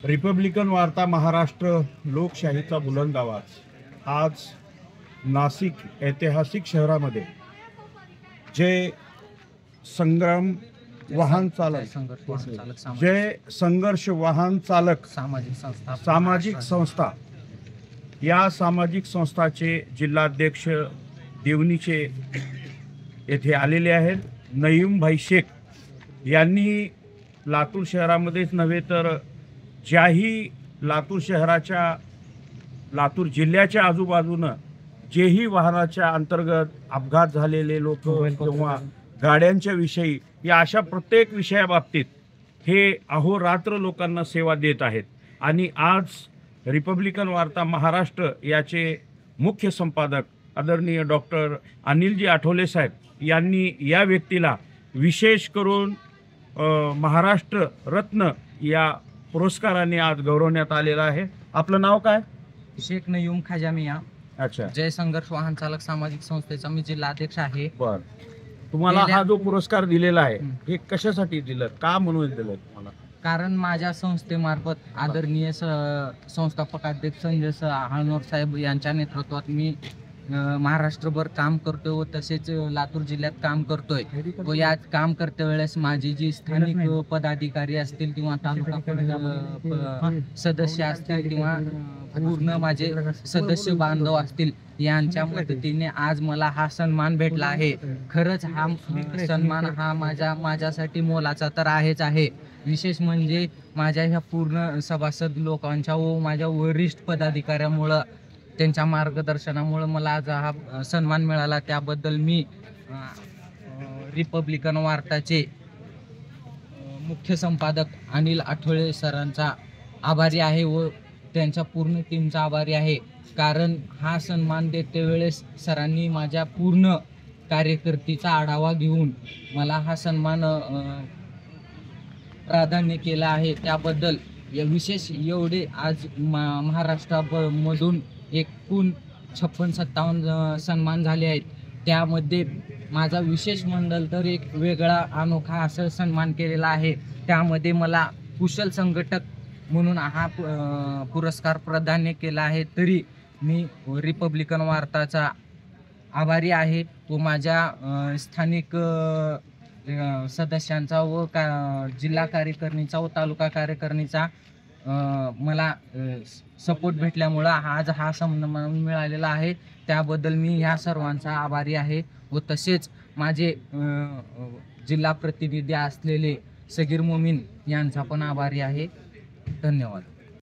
Republican वार्ता महाराष्ट्र लोकशाहीचा बुलंद आवाज आज नाशिक ऐतिहासिक शहरामध्ये जे संग्राम वाहन चालक जे संघर्ष वाहन चालक सामाजिक संस्था या सामाजिक संस्थाचे जिल्हाध्यक्ष देवणीचे येथे आलेले आहेत. नईम भाई शेख यांनी लातूर शहरामध्येच नव्हे तर ज्याही लातूर शहराच्या लातूर जिल्ह्याच्या आजूबाजूनं जेही वाहनाच्या अंतर्गत अपघात झालेले लोक किंवा गाड्यांच्या विषयी या अशा प्रत्येक विषयाबाबतीत हे अहोरात्र लोकांना सेवा देत आहेत. आणि आज रिपब्लिकन वार्ता महाराष्ट्र याचे मुख्य संपादक आदरणीय डॉक्टर अनिलजी आठवले साहेब यांनी या व्यक्तीला विशेष करून महाराष्ट्र रत्न या पुरस्काराने आज गौरवण्यात आलेला आहे. आपलं नाव काय? शेख नयूम खाजा मिया. अच्छा. जय संघर्ष वाहन चालक सामाजिक संस्थेचा मी जिल्हाध्यक्ष आहे. बर. तुम्हाला हा जो पुरस्कार दिलेला आहे हे कशासाठी दिलं, का म्हणून दिलं तुम्हाला? कारण माझ्या संस्थेमार्फत आदरणीय संस्थापक अध्यक्ष संजय हाळनोर साहेब यांच्या नेतृत्वात मी महाराष्ट्रभर काम करतोय व तसेच लातूर जिल्ह्यात काम करतोय. व या काम करते वेळेस माझी जी स्थानिक पदाधिकारी असतील किंवा तालुका सदस्य असतील किंवा पूर्ण माझे सदस्य बांधव असतील यांच्या मदतीने आज मला हा सन्मान भेटला आहे. खरंच हा सन्मान हा माझ्यासाठी मोलाचा तर आहेच आहे. विशेष म्हणजे माझ्या ह्या पूर्ण सभासद लोकांच्या व माझ्या वरिष्ठ पदाधिकाऱ्यामुळं त्यांच्या मार्गदर्शनामुळे मला आज हा सन्मान मिळाला. त्याबद्दल मी रिपब्लिकन वार्ताचे मुख्य संपादक अनिल आठवले सरांचा आभारी आहे व त्यांच्या पूर्ण टीमचा आभारी आहे. कारण हा सन्मान देते वेळेस सरांनी माझ्या पूर्ण कार्यकर्तीचा आढावा घेऊन मला हा सन्मान प्राधान्य केला आहे. त्याबद्दल विशेष एवढे आज महाराष्ट्रामधून एकूण 56-57 सन्मान झाले आहेत. त्यामध्ये माझा विशेष मंडळ तर एक वेगळा अनोखा असं सन्मान केलेला आहे. त्यामध्ये मला कुशल संघटक म्हणून हा पुरस्कार प्रदान केला आहे. तरी मी रिपब्लिकन वार्ताचा आभारी आहे व माझ्या स्थानिक सदस्यांचा व जिल्हा कार्यकारिणीचा व तालुका कार्यकारिणीचा मला सपोर्ट भेटल्यामुळं आज हा सन्मान मिळालेला आहे. त्याबद्दल मी ह्या सर्वांचा आभारी आहे व तसेच माझे जिल्हा प्रतिनिधी असलेले सगीर मोमीन यांचा पण आभारी आहे. धन्यवाद.